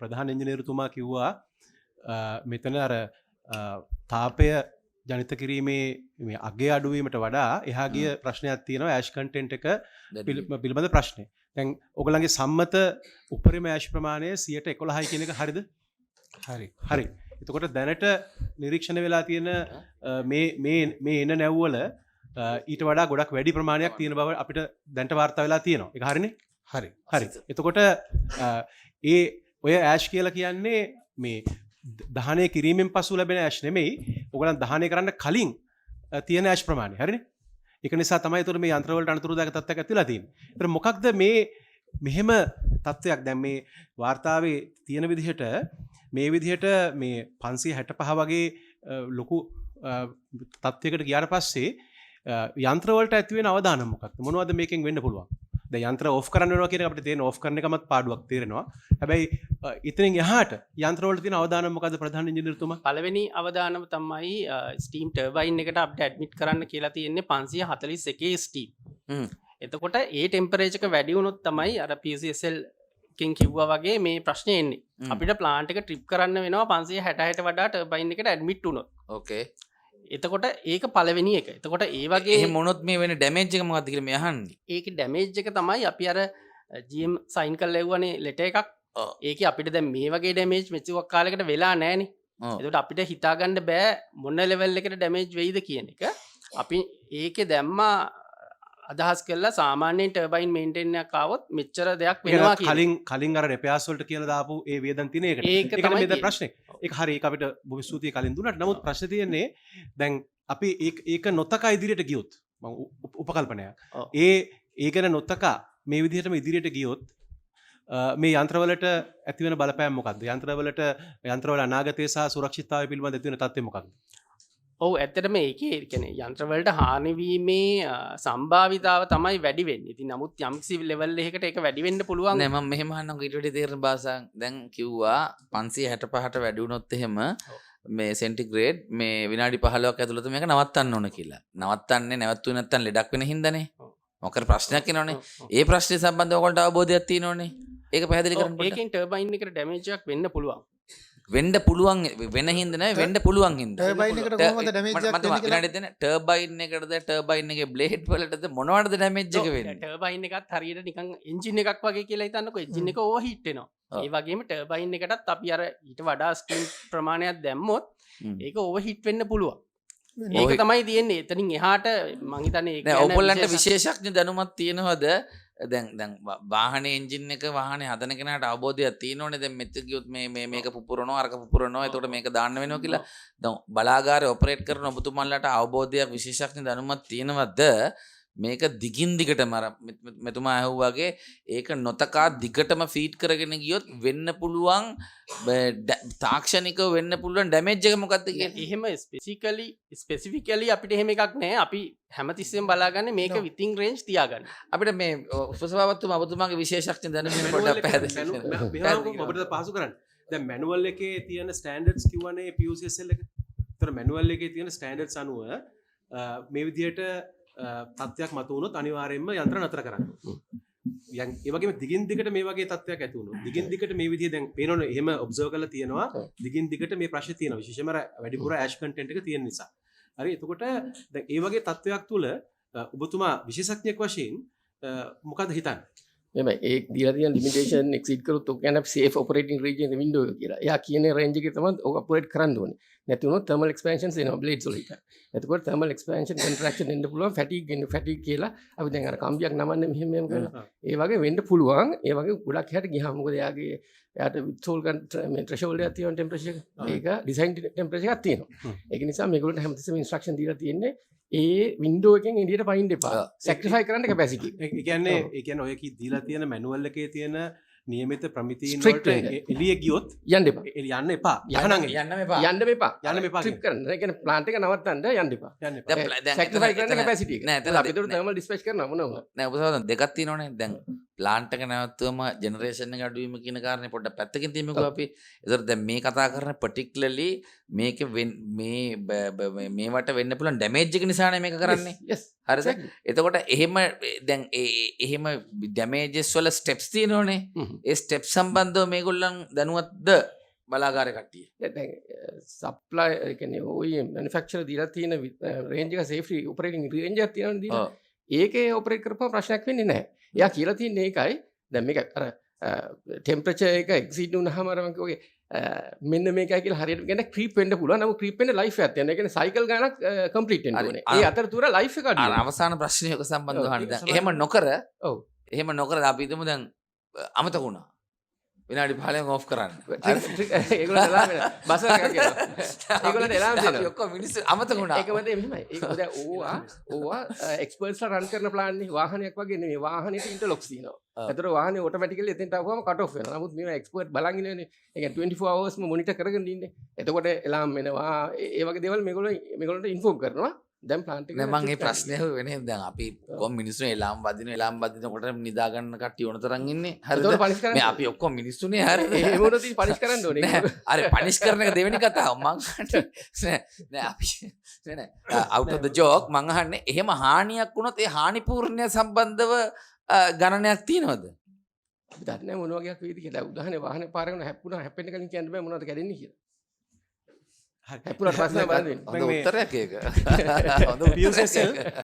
ප්‍රධාන ඉංජිනේරුතුමා කිව්වා මෙතන අර තාපය ජනිත කිරීමේ මේ අගේ අඩුවීමට වඩා එහා ගිය ප්‍රශ්නයක් තියෙනවා ඇෂ් කන්ටෙන්ට් එක පිළිබඳ ප්‍රශ්නේ. දැන් ඔයගලගේ සම්මත උපරිම ඇෂ් ප්‍රමාණය 11%යි කියන එක හරිද? හරි. එතකොට දැනට නිරීක්ෂණය වෙලා තියෙන මේ එන නැව්වල ඊට වඩා ගොඩක් වැඩි ප්‍රමාණයක් තියෙන බව අපිට දැනට වාර්තා වෙලා තියෙනවා. ඒක හරිනේ? හරි. එතකොට ඔය ඇෂ් කියලා කියන්නේ මේ දහනය කිරීමෙන් පසු ලැබෙන ඇෂ් නෙමෙයි. ඔයගලන් දහනය කරන්න කලින් තියෙන ඇෂ් ප්‍රමාණය. හරිනේ? ඒක නිසා තමයි ඒතර මේ යන්ත්‍රවලට අනතුරුදායක තත්ත්වයක් ඇති වෙලා තියෙන්නේ. ඒතර මොකක්ද මෙහෙම තත්ත්වයක් දැන් මේ වාර්තාවේ තියෙන විදිහට මේ විදිහට මේ 565 වගේ ලොකු තත්ත්වයකට ගියාට පස්සේ යන්ත්‍රවලට ඇති වෙන අවදානම් මොකක්ද? මොනවද මේකෙන් වෙන්න පුළුවන්? දැන් යන්ත්‍ර ඔෆ් කරන්න වෙනවා කියන එක අපිට තේරෙන ඔෆ් කරන එකමත් පාඩුවක් තේරෙනවා. හැබැයි ඉතින් එහාට යන්ත්‍රවලට තියෙන අවදානම් මොකද්ද ප්‍රධාන ඉංජිනේරුතුමා? පළවෙනි අවදානම තමයි ස්ටීම් ටර්බයින් එකට අපිට ඇඩ්මිට් කරන්න කියලා තියෙන්නේ 541 ස්ටීම්. එතකොට ඒ ටෙම්පරේචර් එක වැඩි වුණොත් තමයි අර PCSL කින් කිව්වා වගේ මේ ප්‍රශ්නේ එන්නේ. අපිට ප්ලාන්ට් එක ට්‍රිප් කරන්න වෙනවා 560ට වඩා ටර්බයින් එකට ඇඩ්මිට් වුණොත්. ඕකේ. එතකොට ඒක පළවෙනි එක. එතකොට ඒ වගේ එහෙම වුණොත් මේ වෙන ඩැමේජ් එක මොකක්ද කියලා මේ අහන්නේ. ඒකේ ඩැමේජ් එක තමයි අපි අර GM සයින් කරලා එව්වනේ ලෙටර් එකක්. ඒකේ අපිට දැන් මේ වගේ ඩැමේජ් මෙච්චර කාලයකට වෙලා නැහනේ. එතකොට අපිට හිතා ගන්න බෑ මොන ලෙවල් එකකට ඩැමේජ් වෙයිද කියන එක. අපි ඒකේ දැම්මා අදහස් කළා සාමාන්‍යයෙන් ටර්බයින් මේන්ටේන් එකක් ආවොත් මෙච්චර දෙයක් වෙනවා කියලා. කලින් අර රිපෙයාර්ස් වලට කියලා දාපු ඒ වේදන් තියෙන එකට. ඒක තමයි මේ ප්‍රශ්නේ. ඒක හරි. ඒක අපිට බොහොම ස්තුතියි කලින් දුන්නාට. නමුත් ප්‍රශ්නේ තියෙන්නේ දැන් අපි ඒක නොතකා ඉදිරියට ගියොත් මම උපකල්පනයක්. ඒ ගැන නොතකා මේ විදිහටම ඉදිරියට ගියොත් මේ යන්ත්‍රවලට ඇති වෙන බලපෑම මොකක්ද? යන්ත්‍රවල අනාගතය සහ සුරක්ෂිතතාවය පිළිබඳ ඇති වෙන තත්ත්වය මොකක්ද? ඔව් ඇත්තටම ඒකේ කියන්නේ යන්ත්‍රවලට හානි වීමේ සම්භාවිතාව තමයි වැඩි වෙන්නේ. ඉතින් නමුත් යම්කිසි ලෙවල් එකකට ඒක වැඩි වෙන්න පුළුවන්. නෑ මම මෙහෙම අහන්නම්කෝ ඊට වඩා තේරෙන භාෂාවෙන් දැන් කිව්වා 565ට වැඩි වුණොත් එහෙම මේ සෙන්ටිග්‍රේඩ් මේ විනාඩි 15ක් ඇතුළත මේක නවත්තන්න ඕන කියලා. නවත්තන්නේ නැවතුනේ නැත්තම් ලෙඩක් වෙන හින්දානේ. මොකද ප්‍රශ්නයක් එනවනේ. ඒ ප්‍රශ්නේ සම්බන්ධව ඔයගොල්ලන්ට අවබෝධයක් තියෙනවනේ. ඒක පැහැදිලි කරන්න පොඩ්ඩක්. ඒකෙන් ටර්බයින් එකට ඩැමේජ් එකක් වෙන්න පුළුවන්. වෙන්න පුළුවන් වෙන හින්දා නෙවෙයි වෙන්න පුළුවන් හින්දා. ටර්බයින් එකට කොහොමද ඩැමේජ් එකක් වෙන්නේ කියලා? විනාඩි දෙන්න ටර්බයින් එකටද ටර්බයින් එකේ බ්ලේඩ් වලටද මොනවටද ඩැමේජ් එක වෙන්නේ? ටර්බයින් එකත් හරියට නිකන් එන්ජින් එකක් වගේ කියලා හිතන්නකෝ. එන්ජින් එක ඕවර්හීට් වෙනවා. ඒ වගේම ටර්බයින් එකටත් අපි අර ඊට වඩා ස්ටීම් ප්‍රමාණයක් දැම්මොත් ඒක ඕවර්හීට් වෙන්න පුළුවන්. ඒක තමයි තියෙන්නේ. එතනින් එහාට මං හිතන්නේ ඒක නෑ ඔයගොල්ලන්ට විශේෂඥ දැනුමක් තියෙනවද? දැන් වාහනේ එන්ජින් එක වාහනේ හදන කෙනාට අවබෝධයක් තියෙනවනේ. දැන් මෙච්චර ගියොත් මේක පුපුරනවා අරක පුපුරනවා එතකොට මේක දාන්න වෙනවා කියලා. දැන් බලාගාරේ ඔපරේට් කරන ඔබතුමන්ලාට අවබෝධයක් විශේෂඥ දැනුමක් තියෙනවද? මේක දිගින් දිගටම අර මෙතුමා ඇහුවාගේ ඒක නොතකා දිගටම ෆීඩ් කරගෙන ගියොත් වෙන්න පුළුවන් තාක්ෂණිකව වෙන්න පුළුවන් ඩැමේජ් එක මොකක්ද කියන්නේ? එහෙම ස්පෙસિෆිකලි අපිට එහෙම එකක් නැහැ. අපි හැමතිස්සෙම බලාගන්නේ මේක විතින් රේන්ජ් තියාගන්න. අපිට මේ උපසභාපතිතුමා ඔබතුමාගේ විශේෂඥ දැනුම පොඩ්ඩක් පැහැදිලි කරන්න. ඔබට පහසු කරන්න. දැන් මැනුවල් එකේ තියෙන ස්ටෑන්ඩඩ්ස් කිව්වනේ PUCSL එක. ඒතර මැනුවල් එකේ තියෙන ස්ටෑන්ඩඩ්ස් අනුව මේ විදිහට තත්ත්වයක් මතු වුණොත් අනිවාර්යයෙන්ම යන්ත්‍ර නතර කරන්න. ඒ වගේම දිගින් දිගට මේ වගේ තත්ත්වයක් ඇති වුණොත් දිගින් දිගට මේ විදිහ දැන් පේනවනේ එහෙම ඔබ්සර්ව් කරලා තියෙනවා දිගින් දිගට මේ ප්‍රශ්නේ තියෙනවා විශේෂයෙන්ම වැඩිපුර ඇෂ් කන්ටෙන්ට් එක තියෙන නිසා. හරි එතකොට දැන් ඒ වගේ තත්ත්වයක් තුල ඔබතුමා විශේෂඥයෙක් වශයෙන් මොකද හිතන්නේ? මෙමය ඒ දීලා තියෙන ලිමිටේෂන් එක්සීඩ් කරොත් ඔක කියන්නේ සේෆ් ඔපරේටිං රීජන් ඉන් වින්ඩෝ එක කියලා. එයා කියන රේන්ජ් එකේ තමයි ඔක ඔපරේට් කරන්න ඕනේ. නැති වුණොත් තර්මල් එක්ස්පැන්ෂන්ස් එනවා බ්ලේඩ්ස් වලට. එතකොට තර්මල් එක්ස්පැන්ෂන් කන්ට්‍රැක්ෂන් එන්න පුළුවන් ෆැටිග් කියලා අපි දැන් අර කම්බියක් නමන්නේ මෙහෙම කරලා. ඒ වගේ වෙන්න පුළුවන්. ඒ වගේ ගොඩක් එහාට ගියාම මොකද එයාට විත්සෝල් මේ ත්‍රෙෂෝල්ඩ් එකක් තියෙන ටෙම්පරේචර් එක. ඒක ඩිසයින් ටෙම්පරේචර් එකක් තියෙනවා. ඒක නිසා මේගොල්ලන්ට හැමතිස්සෙම ඉන්ස්ට්‍රක්ෂන් දීලා තියෙන්නේ ඒ වින්ඩෝ එකෙන් එළියට පයින්න එපා. සැක්‍රිෆයි කරන්න කැපැසිටි. ඒ කියන්නේ ඔය කී දීලා තියෙන මැනුවල් එකේ තියෙන නියමිත ප්‍රමිතීන් වලට එළිය ගියොත් යන්න එපා. යන්න එපා. යන්න එපා. යන්න එපා. ට්‍රිප් කරන්න. ඒ කියන්නේ ප්ලාන්ට් එක නවත්තන්න යන්න එපා. දැන් සැක්‍රිෆයි කරන්න කැපැසිටි එක. නෑ අපි ඒකට තර්මල් ඩිස්පැච් කරනවා මොනවා. නෑ ඔබ දෙකක් තියෙනවනේ. දැන් ප්ලාන්ට්ක නැවත්වම ජෙනරේෂන් එක අඩුවීම කියන කාරණේ පොඩ්ඩක් පැත්තකින් තියමුකෝ අපි. ඒතර දැන් මේ කතා කරන particularly මේක මේවට වෙන්න පුළුවන් ඩැමේජ් එක නිසානේ මේක කරන්නේ. yes හරිද? එතකොට එහෙම දැන් එහෙම ඩැමේජස් වල ස්ටෙප්ස් තියෙනවනේ. ඒ ස්ටෙප් සම්බන්ධව මේගොල්ලන් දැනුවත්ද බලාගාරය කට්ටිය? සප්ලයි කියන්නේ OEM manufacturer දීලා තියෙන රේන්ජ් එක සේෆ්ටි ඔපරේටින් රේන්ජ් එකක් තියෙනවනේ දීලා. ඒකේ ඔපරේට් කරපුවම ප්‍රශ්නයක් වෙන්නේ නැහැ. එයා කියලා තියෙන්නේ ඒකයි. දැන් මේක අර ටෙම්පරේචර් එක එක්සීඩ් වුණාම අර මම කිව්වේ මෙන්න මේකයි කියලා හරියට කියන්නේ ක්‍රීප් වෙන්න පුළුවන්. නමුත් ක්‍රීප් වෙන්න ලයිෆ් එකක් තියෙනවා. ඒ කියන්නේ සයිකල් ගානක් කම්ප්ලීට් වෙන්න ඕනේ. ඒ අතරතුර ලයිෆ් එක අඩු වෙනවා. අවසාන ප්‍රශ්නය ඔක සම්බන්ධව අහන්න. දැන් එහෙම නොකර ඔව් එහෙම නොකර අපි හිතමු දැන් අමතක වුණා. විනාඩි 15න් ඕෆ් කරන්න. ඒගොල්ලෝ එලාම වෙනවා. බස් එකක් කියනවා. ඒගොල්ලෝ එලාම දෙනවා. අපි ඔක්කොම මිනිස්සු අමතක වුණා. ඒක මත මෙහෙමයි. ඒක දැන් ඕවා එක්ස්පර්ට්ස්ලා රන් කරන ප්ලාන් නේ වාහනයක් වගේ නෙමෙයි. වාහනේට ඉන්ටර්ලොක්ස් තියෙනවා. ඒතර වාහනේ ඔටෝමැටිකලි එතෙන්ට ආවම කට් ඔෆ් වෙනවා. නමුත් මේවා එක්ස්පර්ට් බලන් ඉන්නනේ. ඒ කියන්නේ 24 hours මොනිටර් කරගෙන ඉන්නේ. එතකොට එලාම් වෙනවා. ඒ වගේ දේවල් මේගොල්ලන්ට ඉන්ෆෝම් කරනවා. දැන් ප්ලාන්ට් එක නෑ මම මේ ප්‍රශ්නේ වෙන්නේ දැන් අපි කොම් මිනිස්සු එලාම් වදිනකොට නිදා ගන්න කට්ටිය ඕන තරම් ඉන්නේ. හරිද? මේ අපි ඔක්කොම මිනිස්සුනේ හරිද? ඒ මොනවද පනිෂ් කරන්න ඕනේ. අර පනිෂ් කරන එක දෙවෙනි කතාව මං නෑ අපි නෑ out of the joke මං අහන්නේ එහෙම හානියක් වුණොත් ඒ හානිපූර්ණය සම්බන්ධව ගණනයක් තියෙනවද? අපි දන්නේ මොන වගේක් වේද කියලා. උදාහරණේ වාහනේ පාරකට හැප්පුණා හැප්පෙන්න කලින් කියන්න බෑ මොනවද කැඩෙන්නේ කියලා. හැප්පුණාට පස්සේ බලන්න. හොඳ උත්තරයක් ඒක. පියුස්